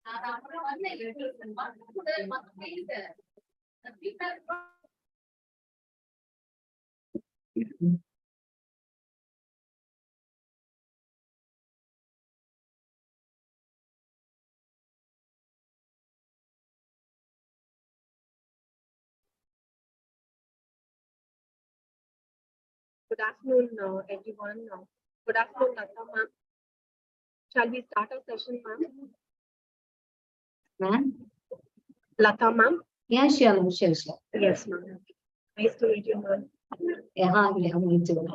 Good afternoon, everyone. Good afternoon, Lata ma'am. Shall we start our session, ma'am? Ma'am? Lata ma'am? Yeah, sure. Yes, ma'am. Nice to meet you, ma'am. Yeah, me too.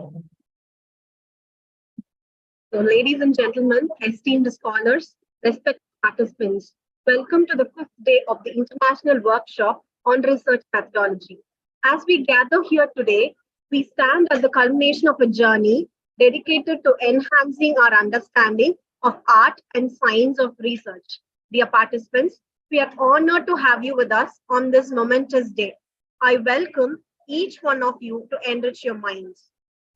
So, ladies and gentlemen, esteemed scholars, respected participants, welcome to the 5th day of the International Workshop on Research Methodology. As we gather here today, we stand at the culmination of a journey dedicated to enhancing our understanding of art and science of research. Dear participants, we are honored to have you with us on this momentous day. I welcome each one of you to enrich your minds.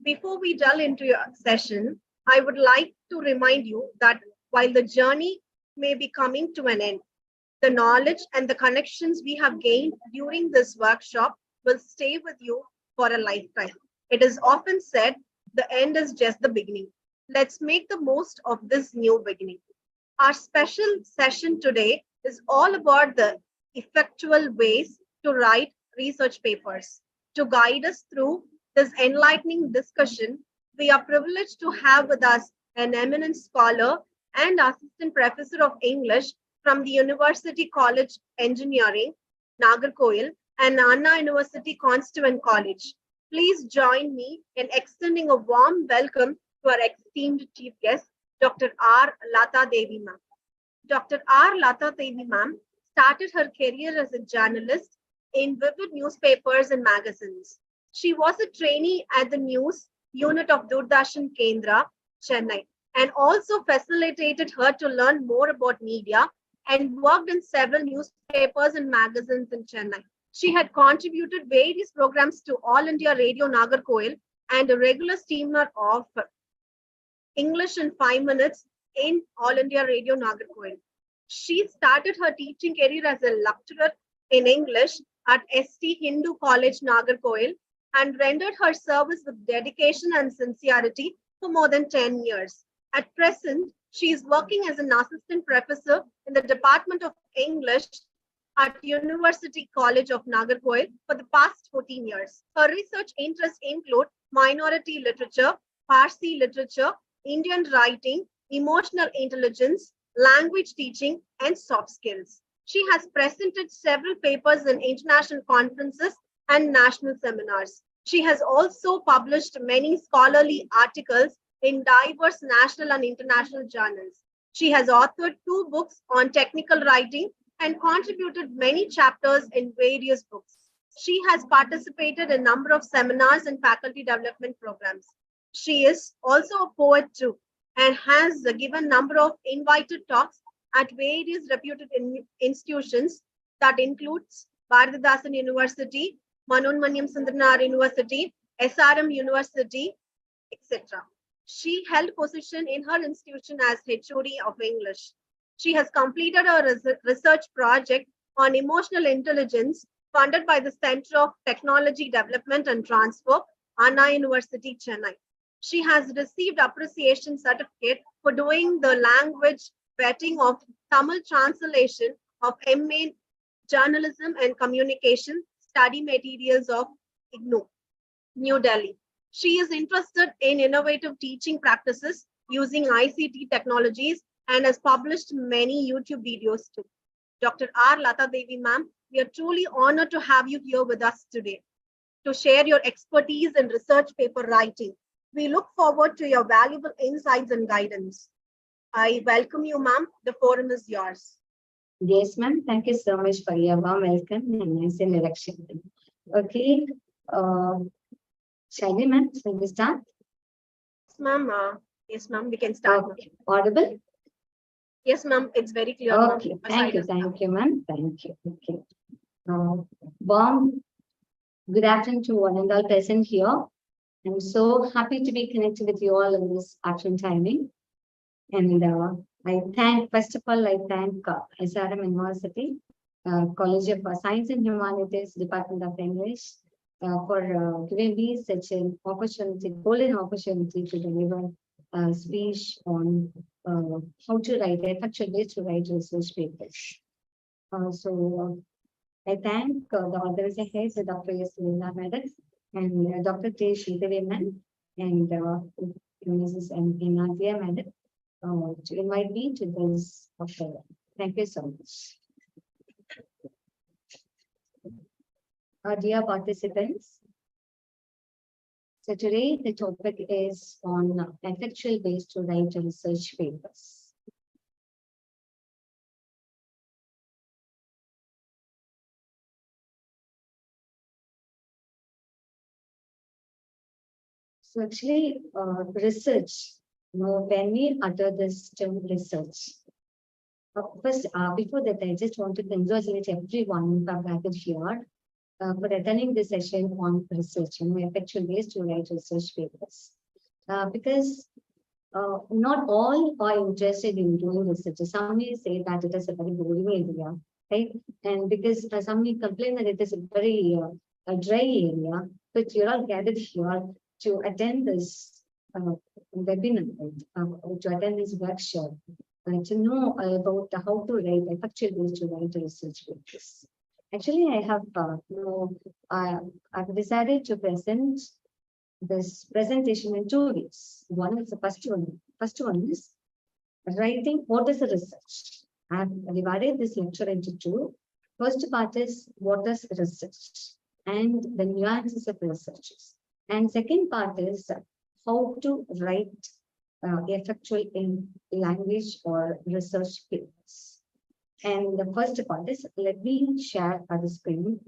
Before we delve into your session, I would like to remind you that while the journey may be coming to an end, the knowledge and the connections we have gained during this workshop will stay with you for a lifetime. It is often said the end is just the beginning. Let's make the most of this new beginning. Our special session today is all about the effectual ways to write research papers. To guide us through this enlightening discussion, we are privileged to have with us an eminent scholar and assistant professor of English from the University College Engineering, Nagarkoil, and Anna University Constituent College. Please join me in extending a warm welcome to our esteemed chief guest, Dr. R. Lata Devi ma'am. Dr. R. Lata Devi ma'am started her career as a journalist in vivid newspapers and magazines. She was a trainee at the news unit of Doordarshan Kendra, Chennai, and also facilitated her to learn more about media and worked in several newspapers and magazines in Chennai. She had contributed various programs to All India Radio Nagarkoil and a regular streamer of English in 5 minutes in All India Radio Nagarkoil. She started her teaching career as a lecturer in English at ST Hindu College Nagarkoil and rendered her service with dedication and sincerity for more than 10 years. At present, she is working as an assistant professor in the Department of English at University College of Nagarkoil for the past 14 years. Her research interests include minority literature, Parsi literature, Indian writing, emotional intelligence, language teaching, and soft skills. She has presented several papers in international conferences and national seminars. She has also published many scholarly articles in diverse national and international journals. She has authored 2 books on technical writing and contributed many chapters in various books. She has participated in a number of seminars and faculty development programs. She is also a poet too and has given a number of invited talks at various reputed institutions that includes Bharatadasan University, Manonmanyam Sundarnar University, SRM University, etc. She held position in her institution as HOD of English. She has completed a research project on emotional intelligence funded by the Center of Technology Development and Transfer, Anna University, Chennai. She has received appreciation certificate for doing the language vetting of Tamil translation of MA Journalism and Communication study materials of IGNOU, New Delhi. She is interested in innovative teaching practices using ICT technologies and has published many YouTube videos too. Dr. R. Lata Devi ma'am, we are truly honored to have you here with us today to share your expertise in research paper writing. We look forward to your valuable insights and guidance. I welcome you, ma'am. The forum is yours. Yes, ma'am. Thank you so much for your warm welcome and nice introduction. Okay. Shall we, ma'am? Shall we start? Yes, ma'am. We can start. Okay. Audible? Yes, ma'am. It's very clear. Okay. Thank you, ma'am. Thank you. Okay. Warm good afternoon to one and all present here. I'm so happy to be connected with you all in this afternoon timing. And First of all, I thank SRM University, College of Science and Humanities, Department of English, for giving me such an opportunity, golden opportunity to deliver a speech on how to write, effective ways to write research papers. I thank the organizer heads, Dr. S. Lina Madam, and Dr. T. Shitaveman, and Mrs. M. Nadia Madam, to invite me to this offer. Thank you so much. Dear participants, so today the topic is on effectual ways to write research papers. So actually, research, when we utter this term research, first, before that, I just want to congratulate everyone who have gathered here for attending this session on research, effectual ways to write research papers. Because not all are interested in doing research. Some may say that it is a very boring area, right? And because some may complain that it is a very dry area, but you're all gathered here to attend this webinar, to attend this workshop, to know about how to write effective ways to write research papers. Actually, I have I've decided to present this presentation in 2 weeks. One is the first one. First one is writing what is a research. I have divided this lecture into 2. First part is what is research and the nuances of researches. And second part is how to write effectual in language or research papers. And the first part is, let me share the screen.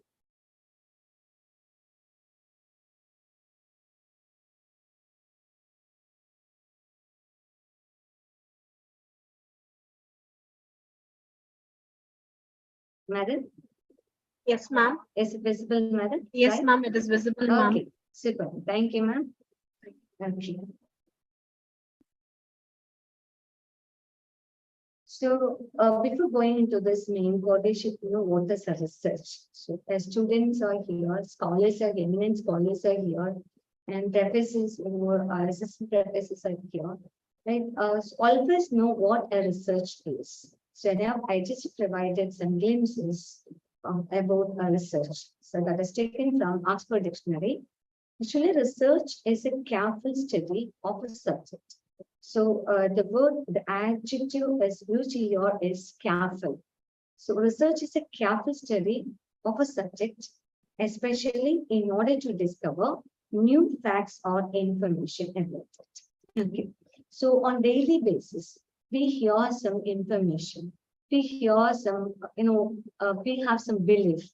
Madam? Yes, ma'am. Is it visible, madam? Yes, right? Ma'am, it is visible, ma'am. Okay, super. Thank you, ma'am. Okay. So before going into this main code, we should know what is a research. So as students are here, scholars are eminent scholars are here, and professors or assistant professors are here. Right? So all of us know what a research is. So now I just provided some glimpses about a research. So that is taken from Oxford Dictionary. Actually, research is a careful study of a subject. So the adjective is used here is careful. So research is a careful study of a subject, especially in order to discover new facts or information about it. Okay. So on daily basis, we hear some information. We hear some, we have some belief.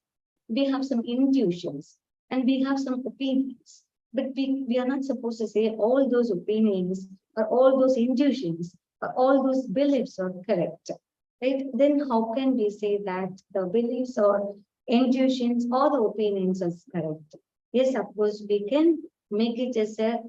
We have some intuitions and we have some opinions. But we are not supposed to say all those opinions or all those intuitions or all those beliefs are correct, right? Then how can we say that the beliefs or intuitions or the opinions are correct? Yes, of course, we can make it as a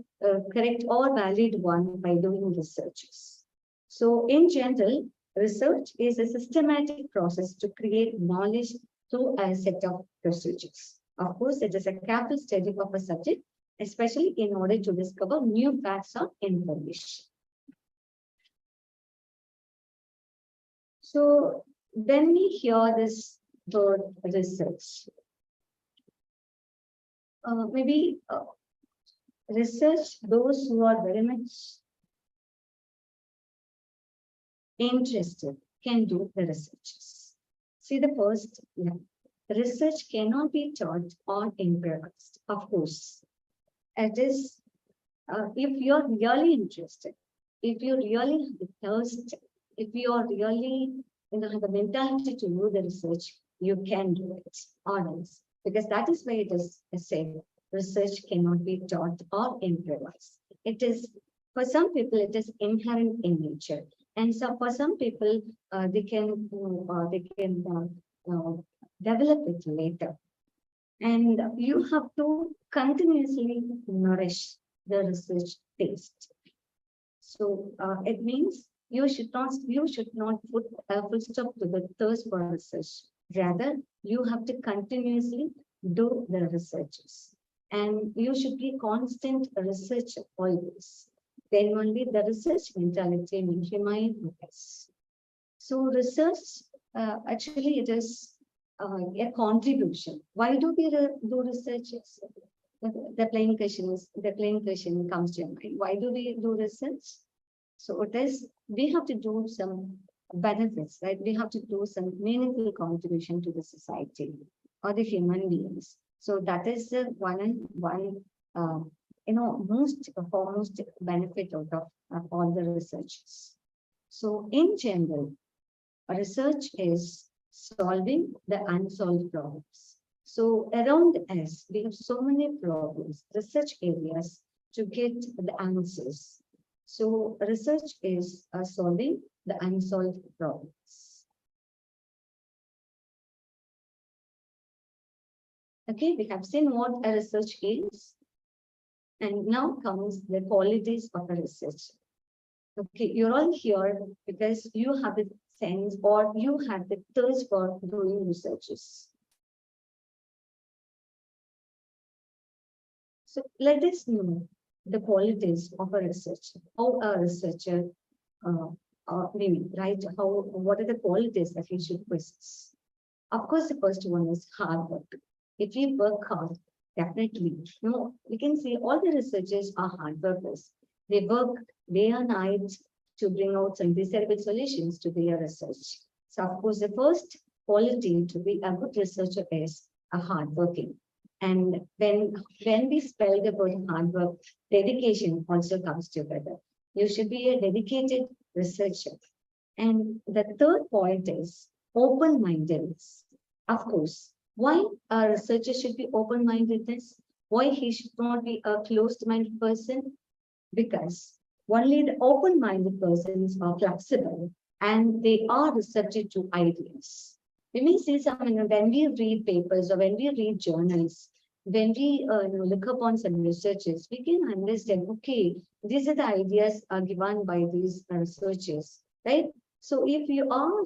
correct or valid one by doing researches. So in general, research is a systematic process to create knowledge through a set of procedures. Of course, it is a careful study of a subject, especially in order to discover new facts or information. So when we hear this word research, maybe research, those who are very much interested can do the researches. See the first, research cannot be taught or improvised. Of course, it is, if you're really interested, if you really have the thirst, if you are really have the mentality to do the research, you can do it, honest, because that is why it is said research cannot be taught or improvised. It is, for some people, it is inherent in nature, and so for some people, they can develop it later. And you have to continuously nourish the research taste. So it means you should not put a full stop to the thirst for research. Rather, you have to continuously do the researches. And you should be constant researcher always. Then only the research mentality will remain with us. So research, actually it is a contribution. Why do we do researches? The plain question comes to your mind. Why do we do research? So it is, we have to do some benefits, right? We have to do some meaningful contribution to the society or the human beings. So that is the one most foremost benefit out of all the researches. So in general, research is solving the unsolved problems. So around us, we have so many problems, research areas to get the answers. So research is solving the unsolved problems. Okay, we have seen what a research is. And now comes the qualities of a research. Okay, you're all here because you have the sense or you have the thirst for doing researches. So let us know the qualities of a researcher, how a researcher maybe, right? What are the qualities that he should possess? Of course, the first one is hard work. If you work hard, definitely, we can see all the researchers are hard workers. They work day and night to bring out some desirable solutions to their research. So, of course, the first quality to be a good researcher is a hardworking. And when we spell the word hard work, dedication also comes together. You should be a dedicated researcher. And the third point is open-mindedness. Of course, why a researcher should be open-mindedness? Why he should not be a closed-minded person? Because only the open-minded persons are flexible and they are receptive to ideas. We may see something when we read papers or when we read journals, when we look upon some researches, we can understand, okay, these are the ideas given by these researchers, right? So if you are,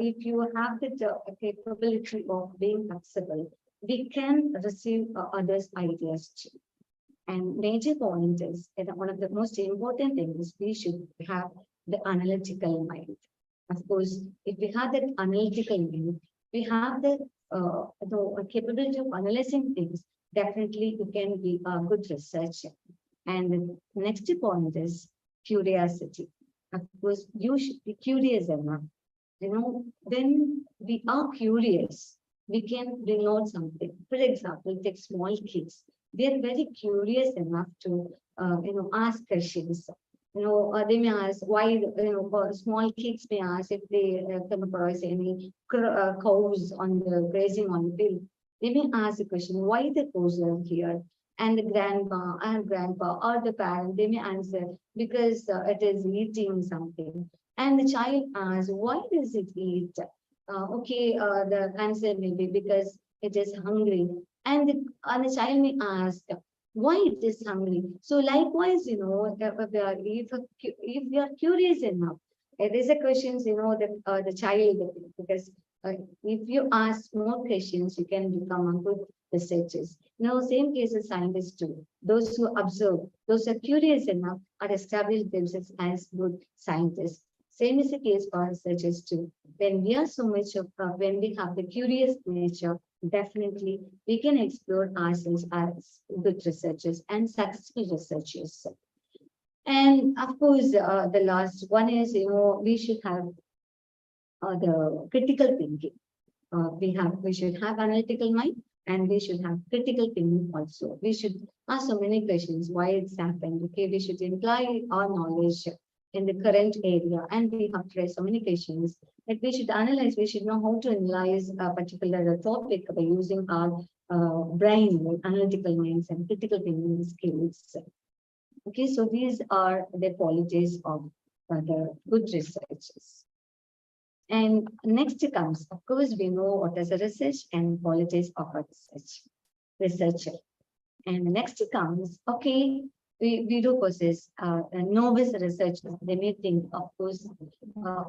if you have the capability of being flexible, we can receive others' ideas too. And major point is, one of the most important things, we should have the analytical mind. Of course, if we have that analytical mind, we have the capability of analyzing things, definitely you can be a good researcher. And the next point is curiosity. Of course, you should be curious enough. When we are curious, we can bring out something. For example, take small kids. They're very curious enough to, ask questions. They may ask why, small kids may ask if they come across any cows on the grazing on the field. They may ask the question, why the cows are here? And the grandma and grandpa or the parent, they may answer, because it is eating something. And the child asks, why does it eat? The answer may be because it is hungry. And the child may ask, why it is hungry. So likewise, if we are curious enough, it is a questions, that the child, because if you ask more questions, you can become a good researchers. Same case as scientists too. Those who observe, those who are curious enough are established themselves as good scientists. Same is the case for researchers too. When we are so much of, when we have the curious nature, definitely we can explore ourselves as good researchers and successful researchers. And of course, the last one is, we should have the critical thinking. We should have analytical mind and we should have critical thinking also. We should ask so many questions, why it's happened. Okay, we should imply our knowledge in the current area, and we have to raise so many questions that we should analyze. We should know how to analyze a particular topic by using our brain, analytical minds, and critical thinking skills. Okay, so these are the qualities of the good researchers. And next comes, of course, we know what is a research and qualities of a researcher. And next comes, okay, we do possess novice researchers. They may think, of course,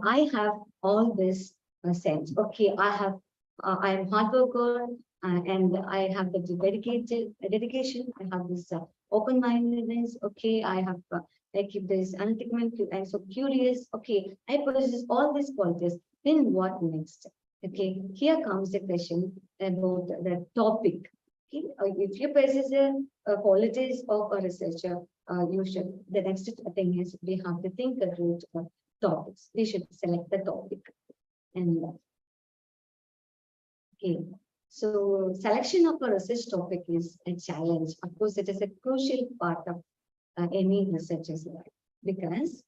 I have all this sense. Okay, I am hard worker and I have the dedication. I have this open-mindedness. Okay, I keep this analytical mind. I'm so curious. Okay, I possess all these qualities. Then what next? Okay, here comes the question about the topic. Okay, if you possess the qualities of a researcher, the next thing is we have to think about topics. We should select the topic. And okay, so selection of a research topic is a challenge. Of course, it is a crucial part of any researcher's life because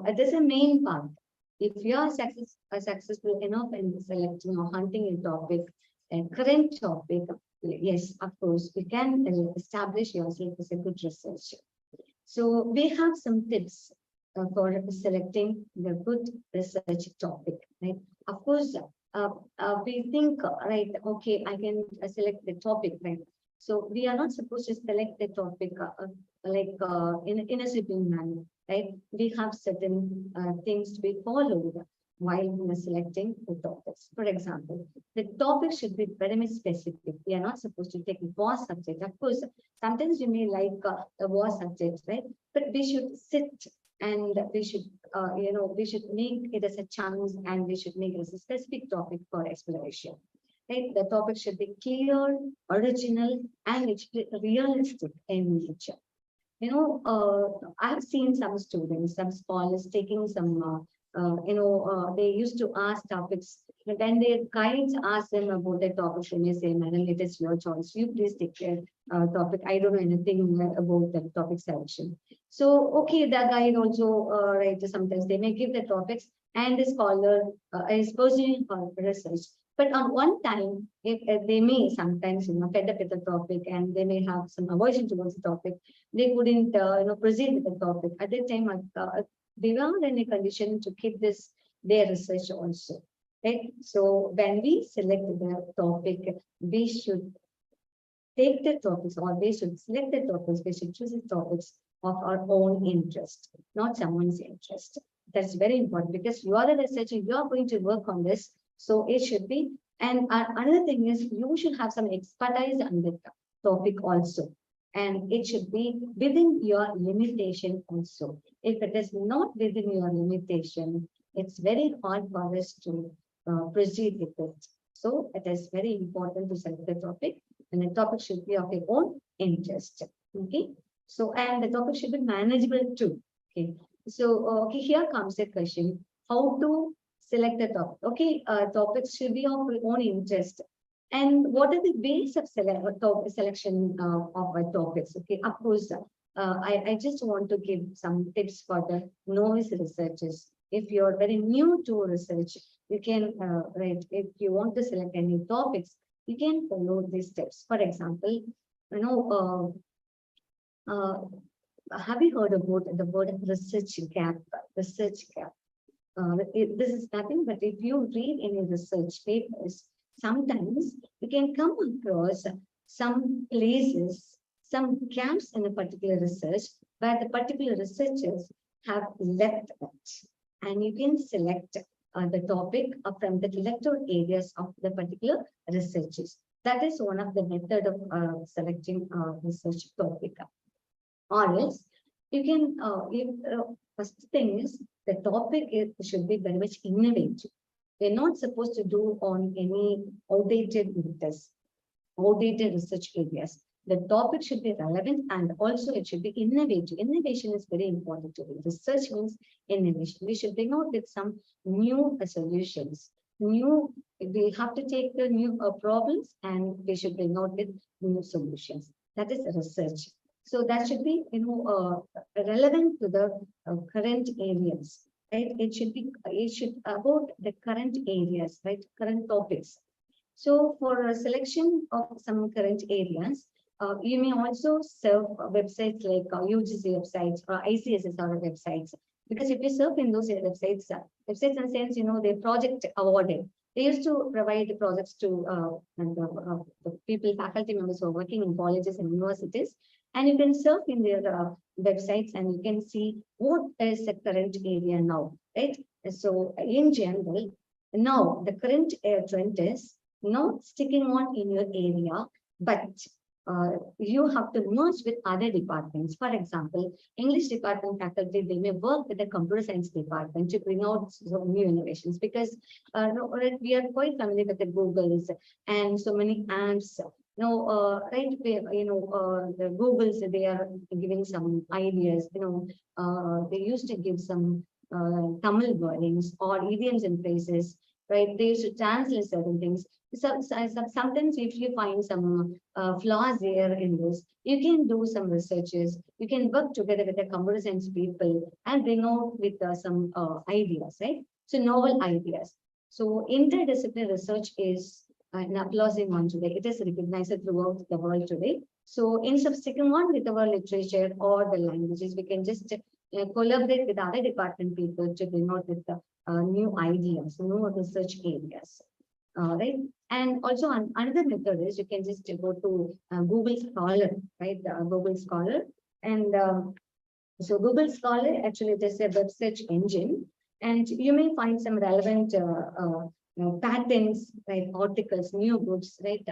it is a main part. If you are successful enough in selecting or hunting a topic, a current topic, yes, of course, you can establish yourself as a good researcher. So we have some tips for selecting the good research topic, right? Of course, we think, right, okay, I can select the topic, right? So we are not supposed to select the topic in a sweeping manner, right? We have certain things to be followed while we are selecting the topics. For example, the topic should be very much specific. We are not supposed to take a war subject. Of course, sometimes you may like the war subject, right? But we should sit and we should, we should make it as a challenge and we should make it as a specific topic for exploration. Right? The topic should be clear, original, and it should be realistic in nature. I've seen some students, some scholars taking some, they used to ask topics. When their guides ask them about the topic, they may say, "Madam, it is your choice. You please take care topic. I don't know anything about the topic selection." So, okay, the guide also, right, sometimes they may give the topics and the scholar is pursuing research. But on one time, if they may sometimes, fed up with the topic and they may have some aversion towards the topic, they couldn't, proceed with the topic. At that time, they were in a condition to keep their research also, right? So when we select the topic, we should take the topics or we should select the topics, we should choose the topics of our own interest, not someone's interest. That's very important because you are the researcher, you are going to work on this. So it should be, and another thing is you should have some expertise on the topic also. And it should be within your limitation also. If it is not within your limitation, it's very hard for us to proceed with it. So it is very important to select the topic, and the topic should be of your own interest. Okay. So, and the topic should be manageable too. Okay. So, okay, here comes a question: how to select the topic? Okay, topics should be of your own interest. And what are the ways of selection of topics? Okay, of course, I just want to give some tips for the novice researchers. If you're very new to research, you can, if you want to select any topics, you can follow these steps. For example, have you heard about the word research gap? Research gap. This is nothing but if you read any research papers, sometimes you can come across some places, some gaps in a particular research where the particular researchers have left it. And you can select the topic from the selected areas of the particular researches. That is one of the method of selecting research topic. Or else you can, first thing is the topic should be very much innovative. We're not supposed to do on any outdated methods, outdated research areas. The topic should be relevant and also it should be innovative. Innovation is very important to me. Research means innovation. We should bring out with some new solutions. We have to take the new problems and we should bring out with new solutions. That is research. So that should be, relevant to the current areas, right? It should about the current areas, right? Current topics. So for a selection of some current areas, you may also serve websites like UGC websites or ICSSR websites. Because if you serve in those websites in the sense, they're project awarded. They used to provide the projects to the people, faculty members who are working in colleges and universities. And you can surf in their websites and you can see what is the current area now, right? So in general, now the current trend is not sticking on in your area, but you have to merge with other departments. For example, English department faculty, they may work with the computer science department to bring out some new innovations, because we are quite familiar with the Googles and so many apps. No, right, the Googles, they are giving some ideas, they used to give some Tamil wordings or idioms and phrases, right? They used to translate certain things. Sometimes if you find some flaws there in this, you can do some researches, you can work together with the computer science people and bring out with some ideas, right? So novel ideas. So interdisciplinary research is an applauding one today. It is recognized throughout the world today. So instead of sticking on with our literature or the languages, we can just collaborate with other department people to bring out with the new ideas, new research areas. Right. And also another method is you can just go to Google Scholar, right? Google Scholar. And so Google Scholar, actually it is a web search engine, and you may find some relevant patents, right? Articles, new books, right?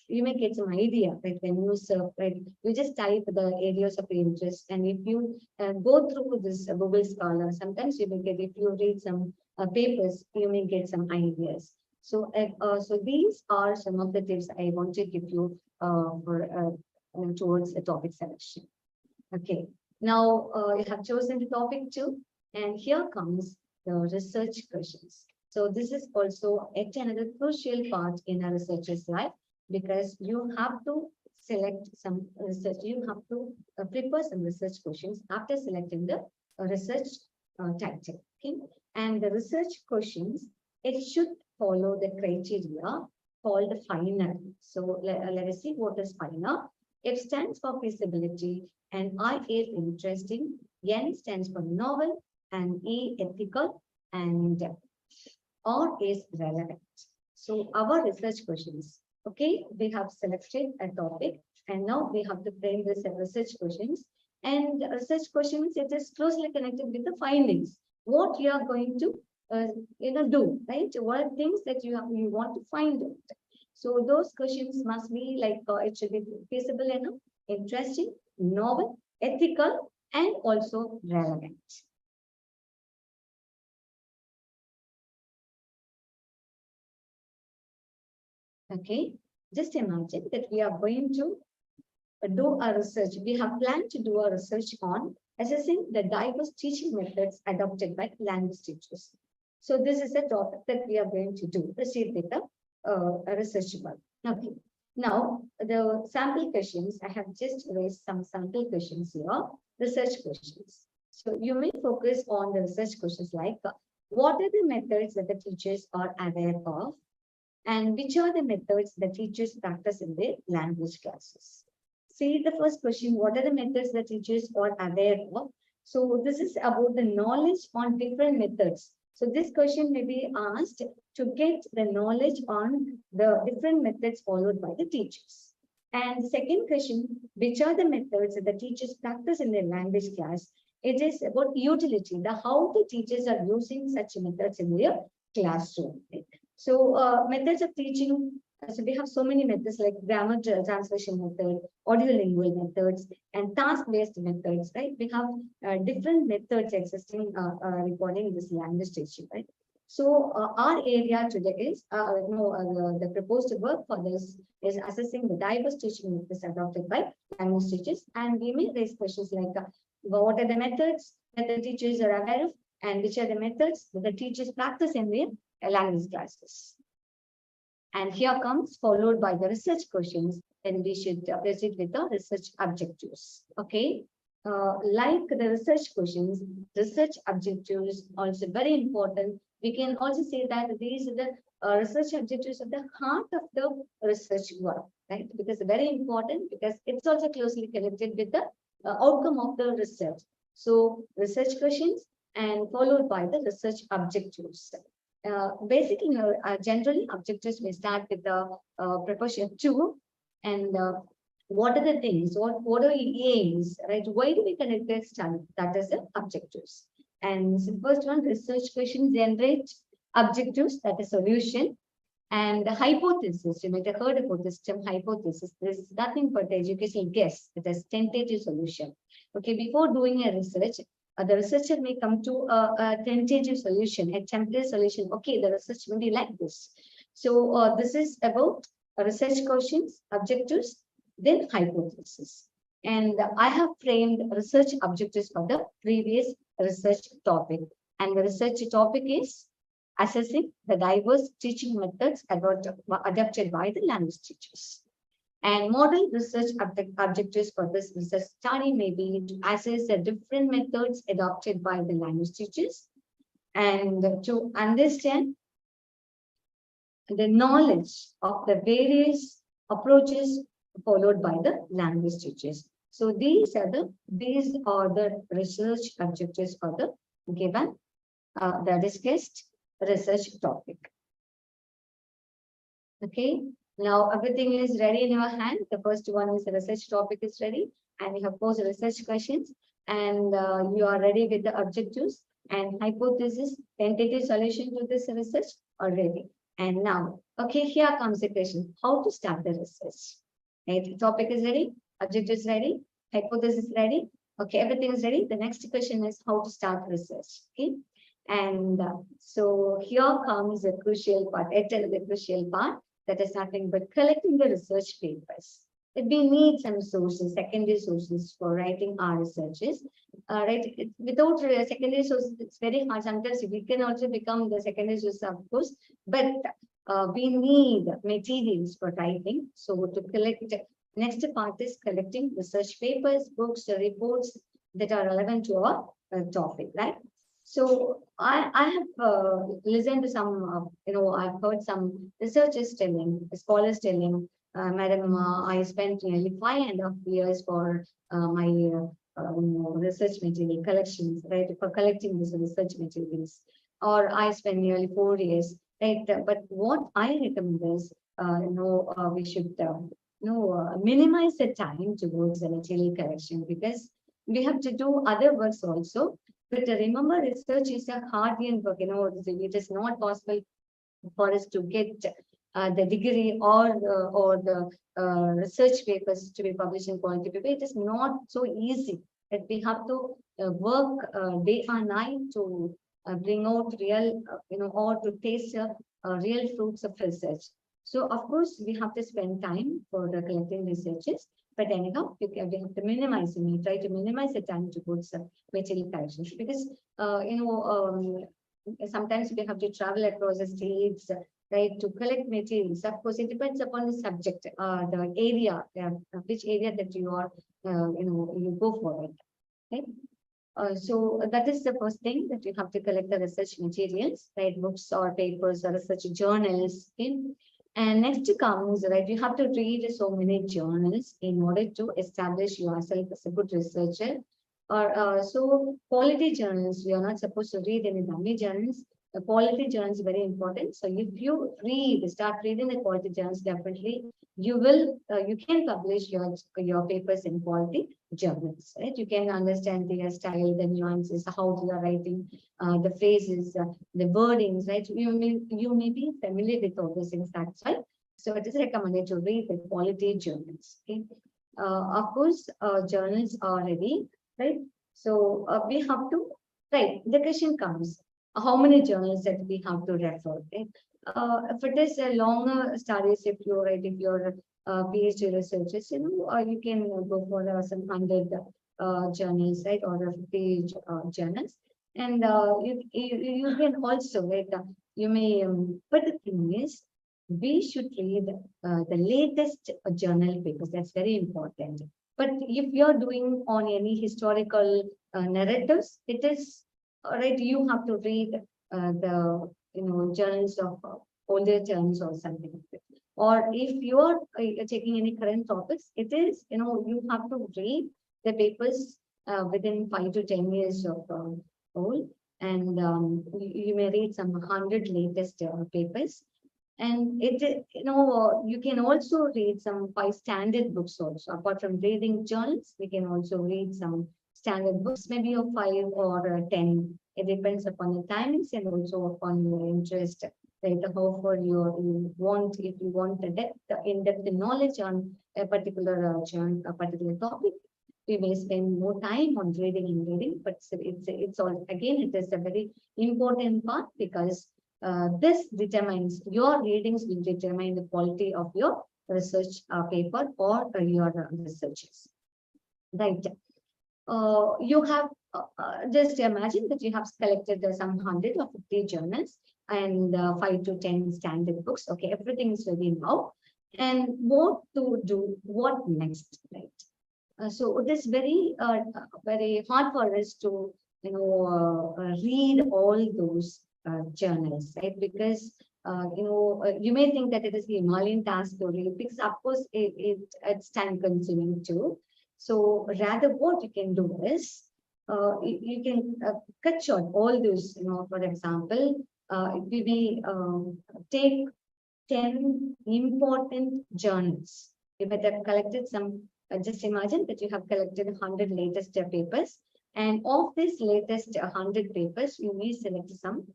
You may get some idea, right? When you surf, right? You just type the areas of interest, and if you go through this Google Scholar, sometimes you may get, if you read some papers, you may get some ideas. So, so these are some of the tips I want to give you towards a topic selection. Okay, now you have chosen the topic 2, and here comes the research questions. So this is also yet another crucial part in a researcher's life, because you have to select some research, you have to prepare some research questions after selecting the research title. Okay, and the research questions, it should follow the criteria called FINER. So let us see what is FINER. F stands for feasibility, and I is interesting, N stands for novel, and E ethical, and R is relevant. So our research questions, okay, we have selected a topic, and now we have to frame this as research questions. And research questions, it is closely connected with the findings. What you are going to do, right? What are things that you want to find out? So those questions must be like it should be feasible enough, interesting, novel, ethical, and also relevant. Okay, just imagine that we are going to do a research. We have planned to do a research on assessing the diverse teaching methods adopted by language teachers. So this is a topic that we are going to do. Proceed with the research work. Okay. Now, the sample questions, I have just raised some sample questions here, research questions. So you may focus on the research questions like, what are the methods that the teachers are aware of? And which are the methods that teachers practice in their language classes? See the first question, what are the methods that teachers are aware of? So this is about the knowledge on different methods. So this question may be asked to get the knowledge on the different methods followed by the teachers. And second question, which are the methods that the teachers practice in their language class? It is about utility, the how the teachers are using such methods in their classroom. So methods of teaching, so we have so many methods like grammar translation method, audiolingual methods, and task-based methods, right? We have different methods existing regarding this language teaching, right? So our area today is, the proposed work for this is assessing the diverse teaching methods adopted by language teachers, and we may raise questions like, what are the methods that the teachers are aware of, and which are the methods that the teachers practice in their language classes. And here comes followed by the research questions, and we should proceed with the research objectives. Okay, like the research questions, research objectives also very important. We can also say that these are the research objectives at the heart of the research work, right? Because very important, because it's also closely connected with the outcome of the research. So research questions and followed by the research objectives. Basically, generally objectives may start with the proportion 2, and what are the things, what are the aims, right? Why do we conduct this study? That is the objectives. And so first one, research question generate objectives, that is solution. And the hypothesis, you might have heard about this term hypothesis. This is nothing but the educational guess. It is tentative solution. Okay, before doing a research, the researcher may come to a tentative solution, a template solution. Okay, the research will be like this. So this is about research questions, objectives, then hypothesis. And I have framed research objectives for the previous research topic. And the research topic is assessing the diverse teaching methods adopted by the language teachers. And model research objectives for this research study may be to assess the different methods adopted by the language teachers and to understand the knowledge of the various approaches followed by the language teachers. So these are the research objectives for the given the discussed research topic. Okay, now everything is ready in your hand. The first one is the research topic is ready, and you have posed research questions, and you are ready with the objectives and hypothesis, tentative solution to this research already. And now, okay, here comes the question: how to start the research? Right, the topic is ready, objectives ready, hypothesis ready. Okay, everything is ready. The next question is how to start research. Okay. And so here comes the crucial part, the crucial part that is nothing but collecting the research papers. We need some sources, secondary sources for writing our researches. Right? Without secondary sources, it's very hard. Sometimes we can also become the secondary source, of course, but we need materials for writing. So to collect, next part is collecting research papers, books, reports that are relevant to our topic, right? So I have listened to some, I've heard some researchers telling, scholars telling, Madam, I spent nearly 5.5 years for my research material collections, right? For collecting these research materials, or I spent nearly 4 years, right? But what I recommend is, we should, minimize the time towards the material collection because we have to do other works also. But remember, research is a hard-earned work. It is not possible for us to get the degree or the research papers to be published in quality paper. It is not so easy. That we have to work day and night to bring out real, or to taste real fruits of research. So, of course, we have to spend time for the collecting researches. But anyhow, we have to minimize, try to minimize the time towards material collections because, sometimes we have to travel across the states, right, to collect materials. Of course, it depends upon the subject, the area, which area that you are, you go for it. Okay. So that is the first thing that you have to collect the research materials, right, books or papers or research journals. Okay. And next comes, right, you have to read so many journals in order to establish yourself as a good researcher. Or so quality journals, you are not supposed to read any dummy journals. The quality journals is very important. So if you start reading the quality journals, definitely you will, you can publish your papers in quality journals, right? You can understand their style, the nuances, how they are writing, the phrases, the wordings, right? You may be familiar with all those things. That's why. So it is recommended to read the quality journals. Okay. Of course, journals are ready, right? So we have to, right? The question comes: how many journals that we have to refer? Okay? If it is a longer studies, if you're PhD researchers, you can go for some 100 journals, right, or 50 journals, and you can also, right, you may. But the thing is, we should read the latest journal papers. That's very important. But if you're doing on any historical narratives, it is right. You have to read the journals of older journals or something like that. Or if you are taking any current topics, it is you have to read the papers within 5 to 10 years of old, and you may read some 100 latest papers. And you can also read some 5 standard books also. Apart from reading journals, we can also read some standard books, maybe of 5 or 10. It depends upon the timings and also upon your interest. Right, how far you want, if you want the depth, in-depth knowledge on a particular a particular topic, we may spend more time on reading. But it's all again, it is a very important part because this determines your readings will determine the quality of your research paper or your researches. Right. You have just imagine that you have collected some 100 or 50 journals and 5 to 10 standard books. Okay, everything is ready now. And what to do? What next? Right. So it is very hard for us to read all those journals, right? Because you may think that it is the Himalayan task to read, because of course it's time consuming too. So rather, what you can do is you can cut short all those. For example, we take 10 important journals. You might have collected some, just imagine that you have collected 100 latest papers. And of these latest 100 papers, you may select some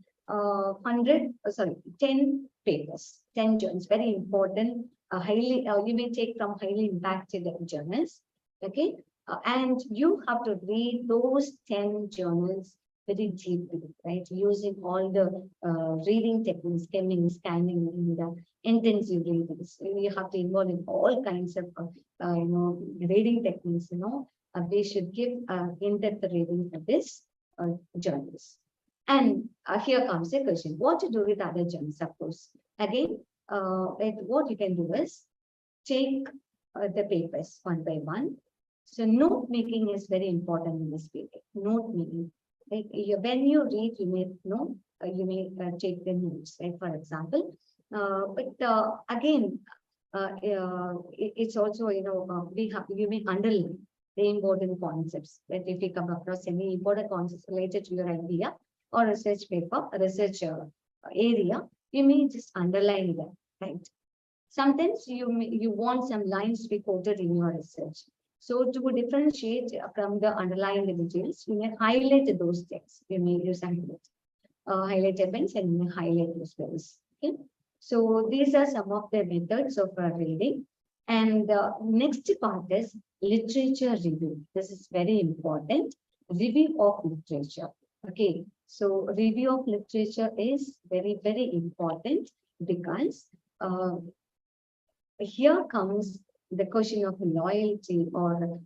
10 papers, 10 journals, very important, you may take from highly impacted journals. Okay. And you have to read those 10 journals very deeply, right? Using all the reading techniques, skimming, scanning, and intensive readings. You have to involve in all kinds of, reading techniques. We should give in-depth reading for this journals. And here comes a question: what to do with other journals? Of course, again, what you can do is take the papers one by one. So note making is very important in this period. Note making. Like when you read, you may know, you may take the notes. Right? For example, again, it's also you may underline the important concepts. That if you come across any important concepts related to your idea or research paper, research area, you may just underline them. Right? Sometimes you want some lines to be quoted in your research. So to differentiate from the underlying details, you may highlight those texts. You may use highlight events and you may highlight those things. Okay. So these are some of the methods of reading. And the next part is literature review. This is very important. Review of literature. Okay. So review of literature is very, very important because here comes the question of loyalty, or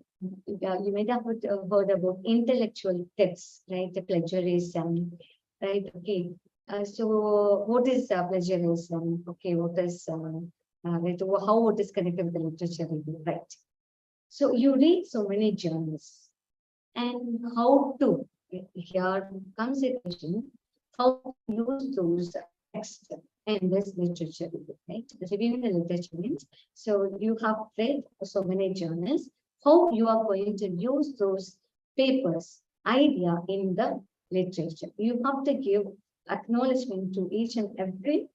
you might have heard about intellectual tips, right? The plagiarism, right? Okay. So what is plagiarism? Okay, what is right? How it is connected with the literature review, right? So you read so many journals, and how to? Here comes a question: how to use those texts in this literature review, right? Reviewing the literature means, so you have read so many journals, how you are going to use those papers, idea in the literature. You have to give acknowledgement to each and every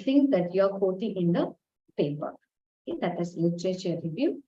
thing that you are quoting in the paper. Okay, that is literature review.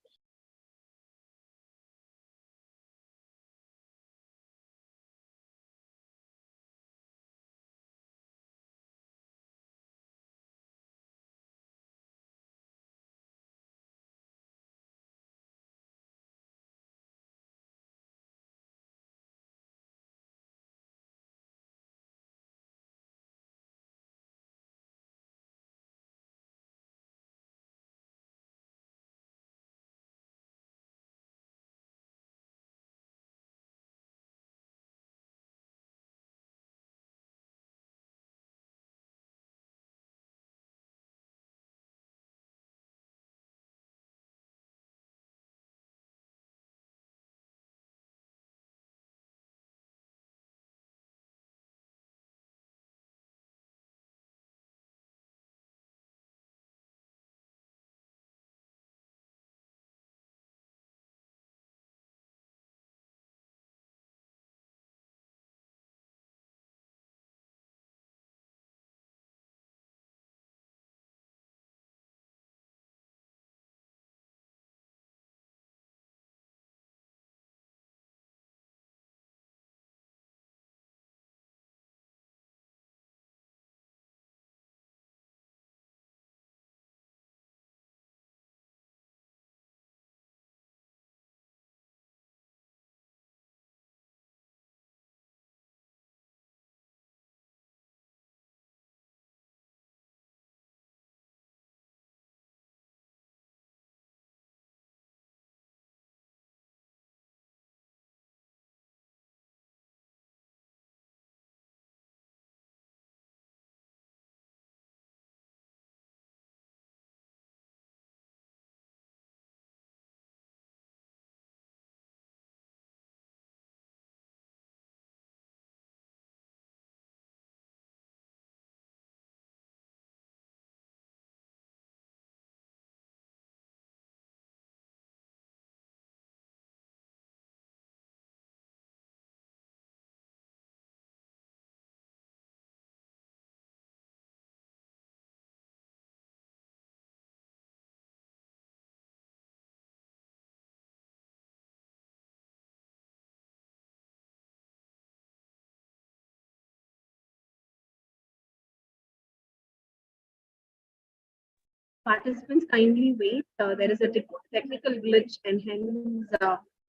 Participants kindly wait. There is a technical glitch and hence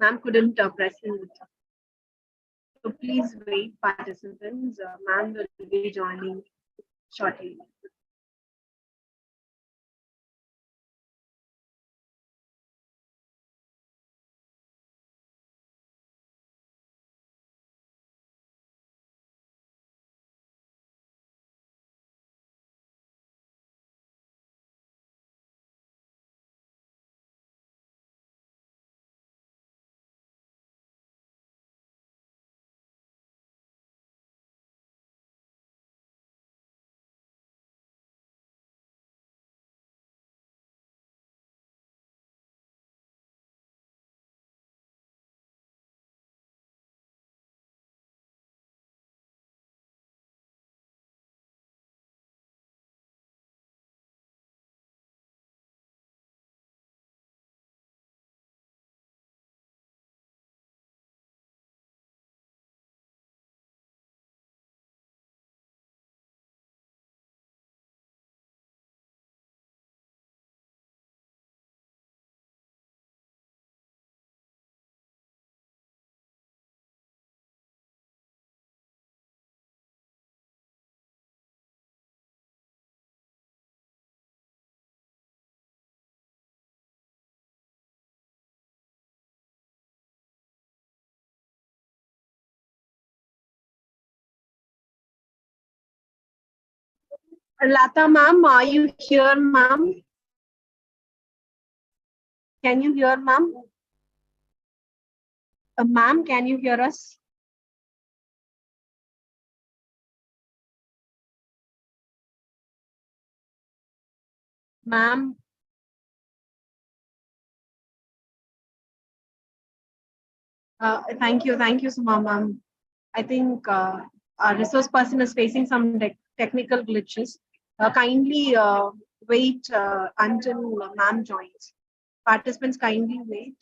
ma'am couldn't present. So please wait, participants. Ma'am will be joining shortly. Lata ma'am, are you here, ma'am? Can you hear, ma'am? Ma'am, can you hear us? Ma'am, thank you, Suma ma'am. I think our resource person is facing some technical glitches. Kindly wait until ma'am joins. Participants, kindly wait.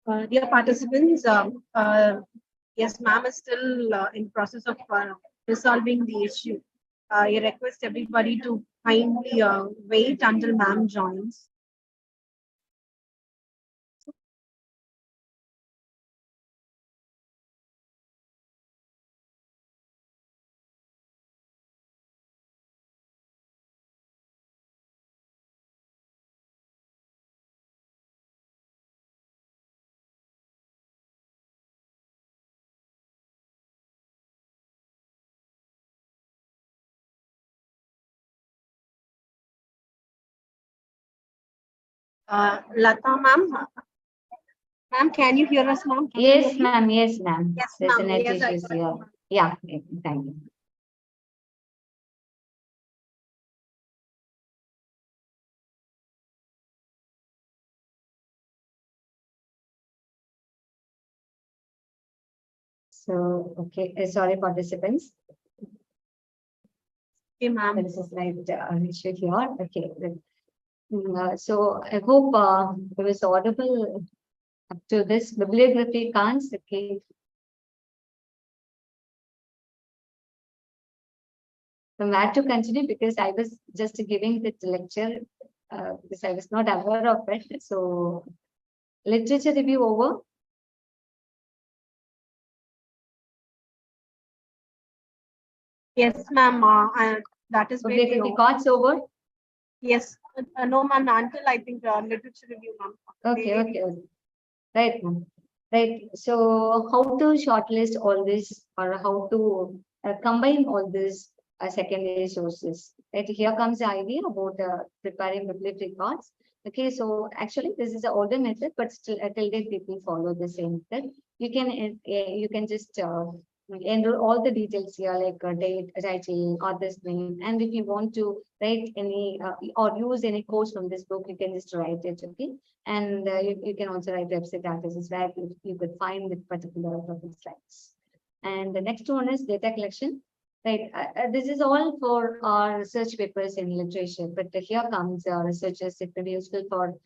Dear participants, yes, ma'am is still in process of resolving the issue. I request everybody to kindly wait until ma'am joins. Lata ma'am, can you hear us, ma'am? Yes, ma'am. Yes, ma'am. Yes, There's a ma'am. net Yes, I issues here. Yeah, okay, thank you. So, okay, sorry, participants. okay, ma'am. There is a slight issue here. Okay. So I hope it was audible up to this bibliography counts. Okay. So where to continue, because I was just giving the lecture because I was not aware of it. So literature review over. Yes, ma'am. That is where we Bibliography are. cards over. Yes, no, ma'am. Until I think literature review, ma'am. Okay, okay. Right, ma'am. Right. So how to shortlist all this, or how to combine all these secondary sources? Right. Here comes the idea about preparing bibliography records. Okay. So actually, this is an older method, but still, till date, people follow the same method. You can just enter all the details here, like date, title, author's name, and if you want to write any or use any quotes from this book, you can just write it. Okay. And you can also write website addresses where you could find the particular topic slides. And the next one is data collection. Right. This is all for our research papers in literature, but here comes researchers. It may be useful for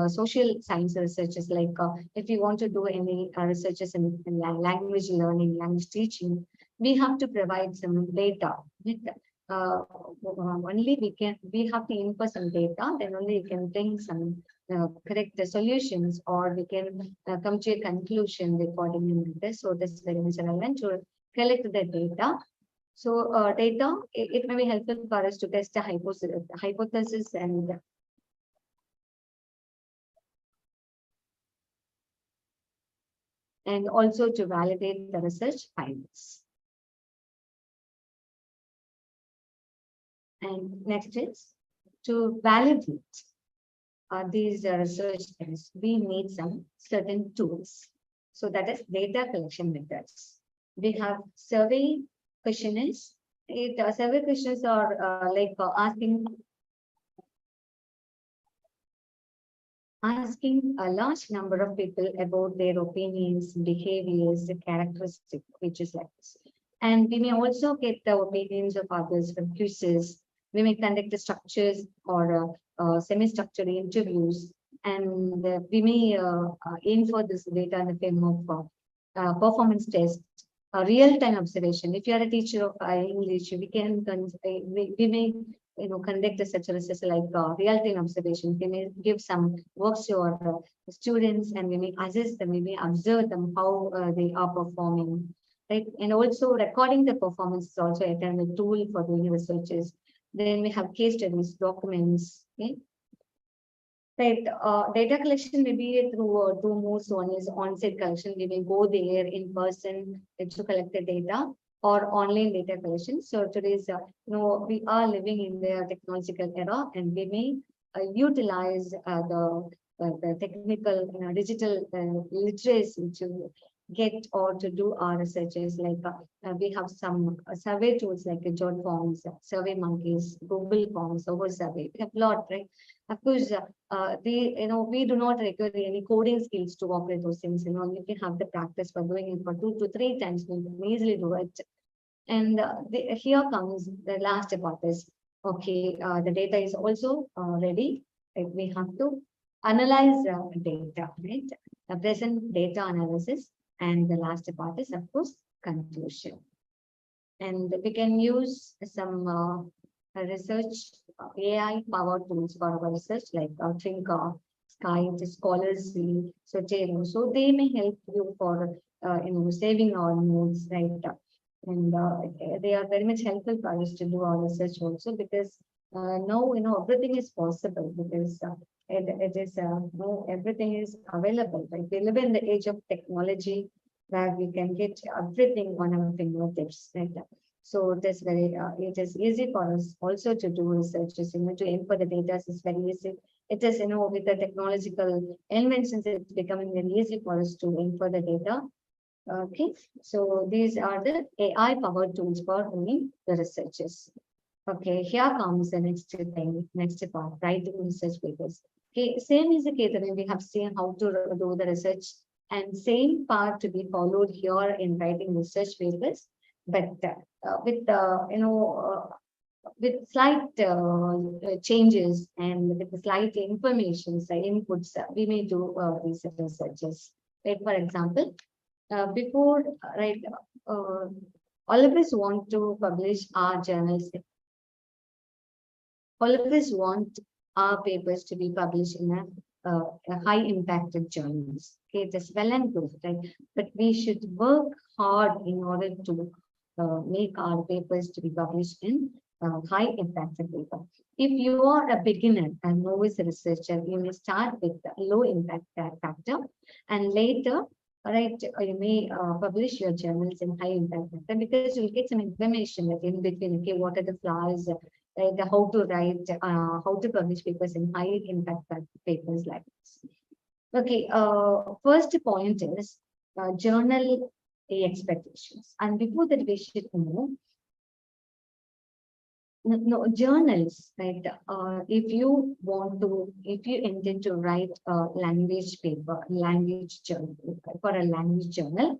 social science researchers, like if you want to do any researches in language learning, language teaching, we have to provide some data. Only we have to input some data, then only you can bring some correct the solutions, or we can come to a conclusion according to this. So this is very much relevant to collect the data. So data, it may be helpful for us to test a hypothesis and also to validate the research findings. And next is to validate these research things, we need some certain tools. So that is data collection methods. We have survey questionnaires. Survey questions are asking a large number of people about their opinions, behaviors, characteristics, which is like this. And we may also get the opinions of others from quizzes. We may conduct the structures or semi-structured interviews, and we may aim for this data in the form of performance test, real-time observation. If you are a teacher of English, we may conduct such a research like real-time observation. We may give some works to our students, and we may assess them, we may observe them how they are performing. Right? And also recording the performance is also a kind of tool for doing researches. Then we have case studies, documents. Okay? Right. Data collection may be through two modes. One is on-site collection. We may go there in person to collect the data, or online data collection. So today's, we are living in the technological era, and we may utilize the technical, digital literacy to get or to do our researches. Like we have some survey tools like Jot Forms, Survey Monkeys, Google Forms, Over Survey. We have a lot, right? Of course, we do not require any coding skills to operate those things. You can have the practice for doing it for 2 to 3 times. You can easily do it. And here comes the last part is, okay, the data is also ready. We have to analyze data, right? a present data analysis, and the last part is, of course, conclusion. And we can use some research AI powered tools for our research, like think Skype, Scholarly, Sotero. So they may help you for saving our notes, right? And they are very much helpful for us to do our research also, because now everything is possible, because it is no, everything is available. Right? We live in the age of technology where we can get everything on our fingertips. Right? So it is easy for us also to do researches, to input the data is very easy. It is, with the technological inventions, it's becoming very easy for us to input the data. Okay, so these are the AI powered tools for doing the researches. Okay, here comes the next thing, next part, writing research papers. Okay, same is the case that we have seen how to do the research, and same part to be followed here in writing research papers, but with slight changes and with the slight information, inputs, we may do these researches. Like for example, before, right, all of us want to publish our journals. All of us want our papers to be published in a high impacted journals. Okay, it is well and good, right? But we should work hard in order to make our papers to be published in high impacted paper. If you are a beginner and novice researcher, you may start with a low impact factor, and later, right, you may publish your journals in high impact factor, because you'll get some information that in between. Okay, what are the flaws? Right, how to write, how to publish papers in high impact papers like this. Okay, first point is journal expectations, and before that we should know. No, journals, right? If you intend to write a language paper, language journal, for a language journal,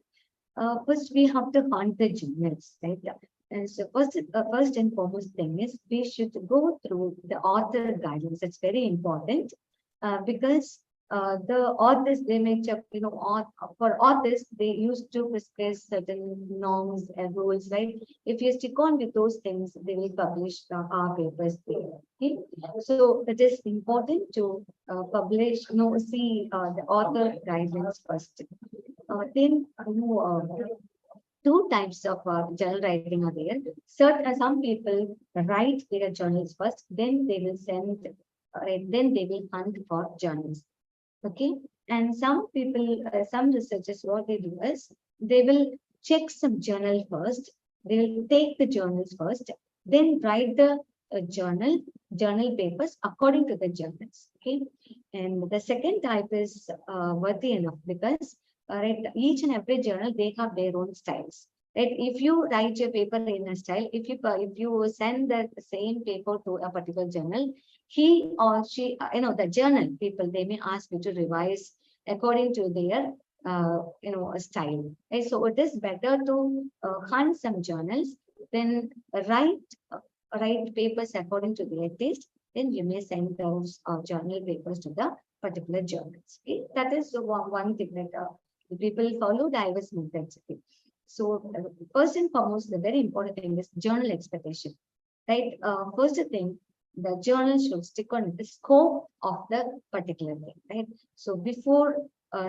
first we have to hunt the journals, right? And so first and foremost thing is we should go through the author guidelines. It's very important because the authors, they may check, for authors, they used to prescribe certain norms and rules, right? If you stick on with those things, they will publish our papers there. Okay, so it is important to publish, see the author guidelines first. Then, two types of journal writing are there. Some people write their journals first, then they will send, then they will hunt for journals. Okay, and some people, some researchers, what they do is they will check some journal first. They will take the journals first, then write the journal papers according to the journals. Okay, and the second type is worthy enough, because right, each and every journal, they have their own styles. Right, if you write your paper in a style, if you send the same paper to a particular journal, he or she, the journal people, they may ask you to revise according to their style. Right? So it is better to hunt some journals, then write papers according to their taste. Then you may send those journal papers to the particular journals. Okay? That is one thing that people follow the IVS methods. Okay? So first and foremost, the very important thing is journal expectation. Right? First thing, the journal should stick on the scope of the particular thing. Right? So before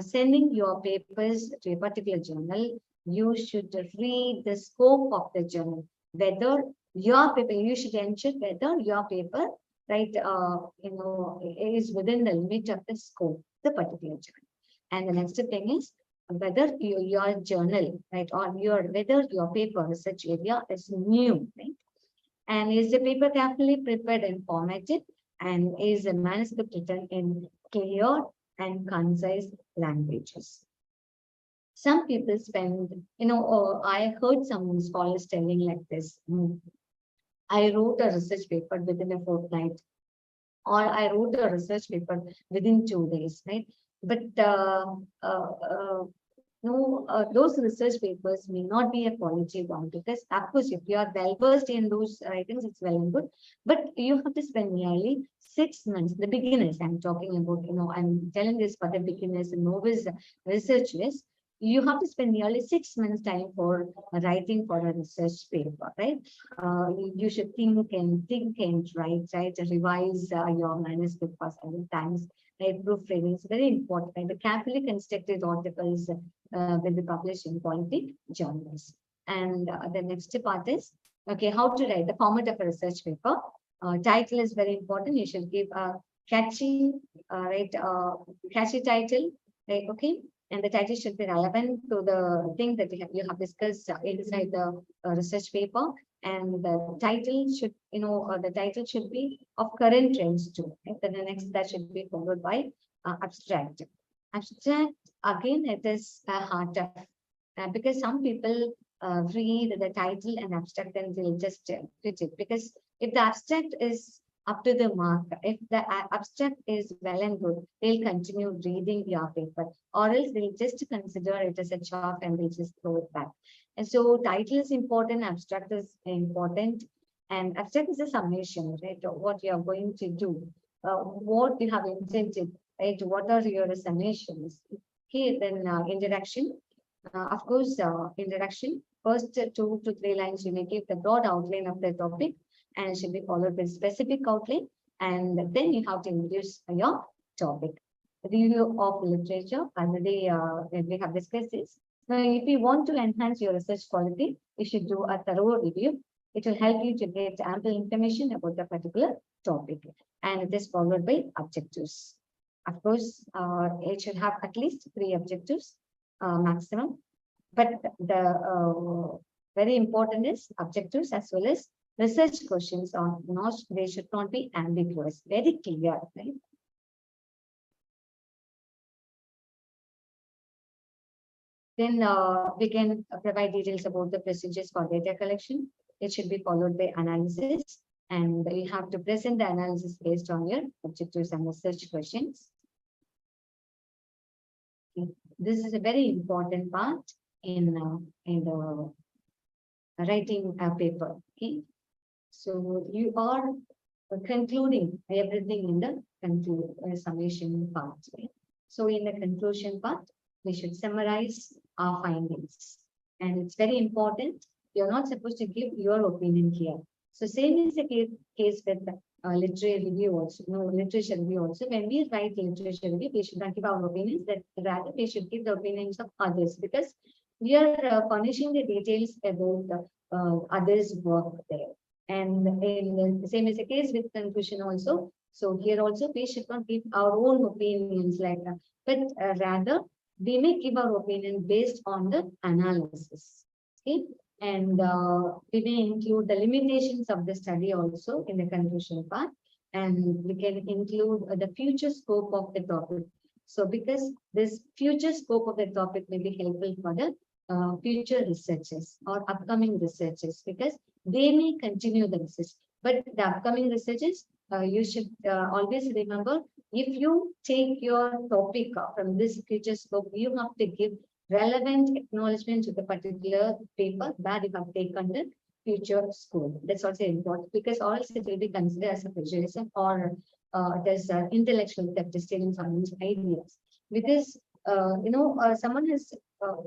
sending your papers to a particular journal, you should read the scope of the journal. Whether your paper, you should ensure whether your paper, right, is within the limit of the scope, the particular journal. And the next thing is whether your journal, right, or whether your paper research area is new, right? And is the paper carefully prepared and formatted, and is the manuscript written in clear and concise languages? Some people spend, I heard some scholars telling like this: I wrote a research paper within a fortnight, or I wrote a research paper within 2 days, right? But no, those research papers may not be a quality one, because of course, if you are well versed in those items, it's well and good. But you have to spend nearly 6 months. The beginners, I'm talking about, I'm telling this for the beginners and novice researchers. You have to spend nearly 6 months time for writing for a research paper, right? You should think and write, right? Revise your manuscript for several times, right? Proofreading is very important. Right? The carefully constructed articles will be published in quality journals. And the next part is, okay, how to write the format of a research paper. Title is very important. You should give a catchy, catchy title, right? Okay, and the title should be relevant to the thing that you have discussed inside the research paper. And the title should, the title should be of current trends too. Right? Then the next that should be followed by abstract. Abstract, again, it is harder because some people read the title and abstract and they'll just quit it. Because if the abstract is up to the mark, if the abstract is well and good, they'll continue reading your paper, or else they'll just consider it as a chalk and they'll just throw it back. And so title is important, abstract is important, and abstract is a summation, right? What you are going to do, what you have intended, right? What are your summations? Okay, then introduction. Of course, introduction, first 2 to 3 lines, you may give the broad outline of the topic and it should be followed with specific outline. And then you have to introduce your topic. Review of literature, already we have discussed this. Now, if you want to enhance your research quality, you should do a thorough review. It will help you to get ample information about the particular topic. And it is followed by objectives. Of course, it should have at least 3 objectives. Maximum, but the very important is objectives as well as research questions are not, they should not be ambiguous, very clear, right? Then we can provide details about the procedures for data collection. It should be followed by analysis, and you have to present the analysis based on your objectives and research questions. This is a very important part in the writing a paper. Okay, so you are concluding everything in the summation part. Right? So in the conclusion part, we should summarize our findings, and it's very important. You're not supposed to give your opinion here. So same is the case with literary review also, literature review also. When we write literature review, we should not give our opinions, that rather we should give the opinions of others, because we are furnishing the details about the others' work there. And in the same is the case with conclusion also. So here also we should not give our own opinions like that, but rather we may give our opinion based on the analysis. Okay. And we may include the limitations of the study also in the conclusion part, and we can include the future scope of the topic. So because this future scope of the topic may be helpful for the future researchers or upcoming researchers, because they may continue the research. But the upcoming researchers, you should always remember, if you take your topic from this future scope, you have to give relevant acknowledgement to the particular paper that you have taken the future scope. That's also important, because also it will be considered as a plagiarism, or there's intellectual theft, stealing someone's ideas. Because someone has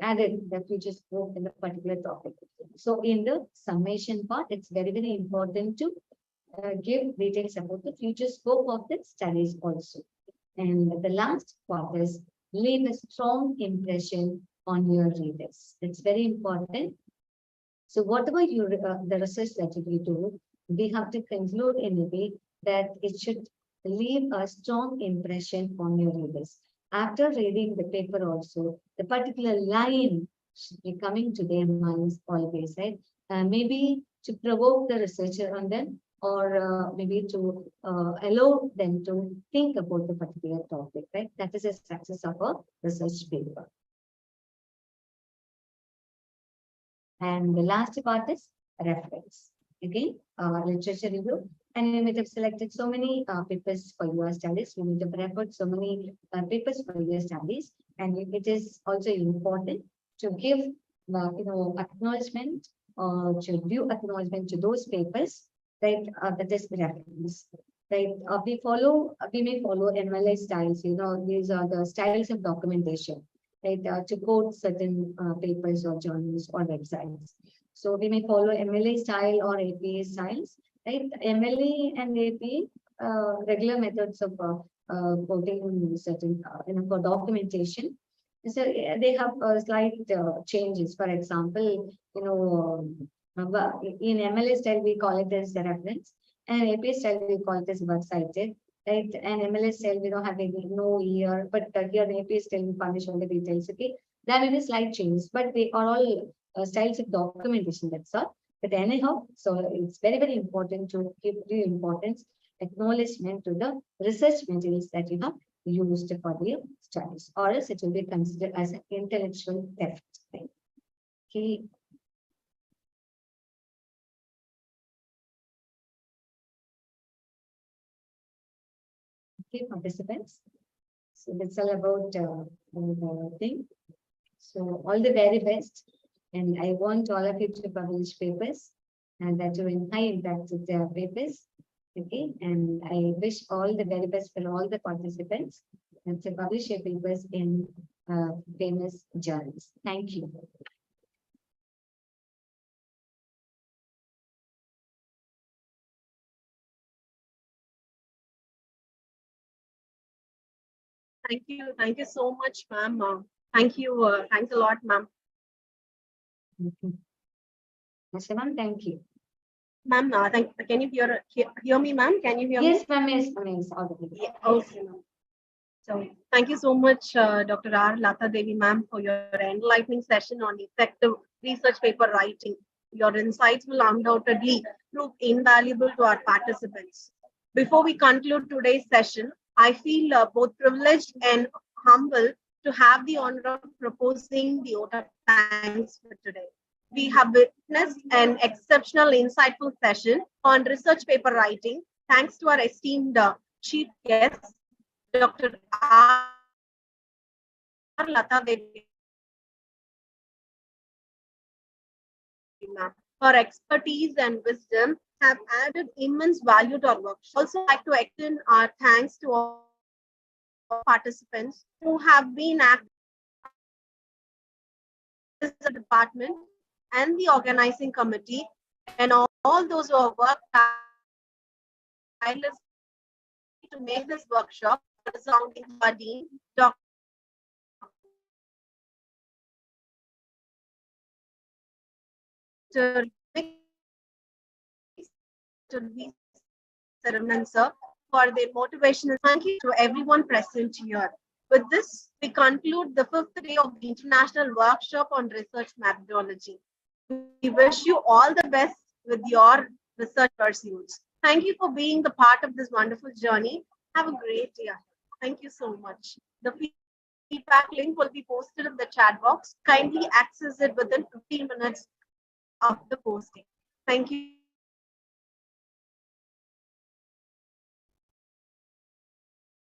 added the future scope in the particular topic. So in the summation part, it's very, very important to give details about the future scope of the studies also. And the last part is leave a strong impression on your readers. It's very important. So whatever you the research that you do, we have to conclude in a way that it should leave a strong impression on your readers. After reading the paper also, the particular line should be coming to their minds always, right? Maybe to provoke the researcher on them, or maybe to allow them to think about the particular topic, right? That is a success of a research paper. And the last part is reference. Again, literature review. And you might have selected so many papers for your studies. You might have referred so many papers for your studies. and it is also important to give acknowledgement or to due acknowledgement to those papers, right, that is reference. Right, we may follow MLA styles. These are the styles of documentation, right, to quote certain papers or journals or websites. So we may follow MLA style or APA styles, right? MLA and APA, regular methods of quoting certain, for documentation. So they have slight changes. For example, in MLA style we call it as the reference, and APA style we call it as works cited. Right, and MLA style we don't have no year, but here in APA style we punish all the details. Okay, there will be slight changes, but they are all styles of documentation. That's all. But anyhow, so it's very, very important to give due importance, acknowledgement to the research materials that you have used for the studies, or else it will be considered as an intellectual theft. Right? Okay. Okay, participants. So that's all about the thing. So all the very best. And I want all of you to publish papers and that you in high impact with their papers. Okay. And I wish all the very best for all the participants and to publish your papers in famous journals. Thank you. Thank you so much, ma'am. Thank you. Thanks a lot, ma'am. Ma'am, thank you. Ma'am, can you hear me, ma'am? Can you hear me? Yes, ma'am. Yes, ma'am. Yes, audible. Yeah, okay, ma'am. So thank you so much, Dr. R. Lata Devi, ma'am, for your enlightening session on effective research paper writing. Your insights will undoubtedly prove invaluable to our participants. Before we conclude today's session, I feel both privileged and humble to have the honor of proposing the vote of thanks for today. We have witnessed an exceptional, insightful session on research paper writing, thanks to our esteemed chief guest, Dr. R. Lata Devi. Her expertise and wisdom have added immense value to our workshop. Also, like to extend our thanks to all participants who have been active in the department and the organizing committee, and all those who have worked tirelessly to make this workshop resounding to our dean, Dr. Sir, for their motivation. Thank you to everyone present here. With this, we conclude the 5th day of the International Workshop on Research Methodology. We wish you all the best with your research pursuits. Thank you for being the part of this wonderful journey. Have a great day. Thank you so much. The feedback link will be posted in the chat box. Kindly access it within 15 minutes of the posting. Thank you.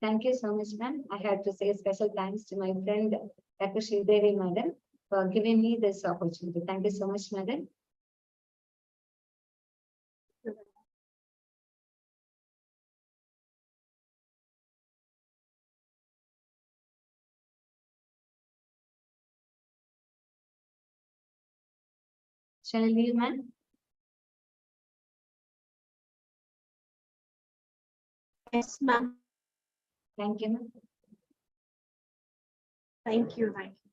Thank you so much, ma'am. I had to say special thanks to my friend, Dr. Sridevi, madam, for giving me this opportunity. Thank you so much, madam. Shall I leave, ma'am? Yes, ma'am. Thank you, ma'am. Thank you. Thank you.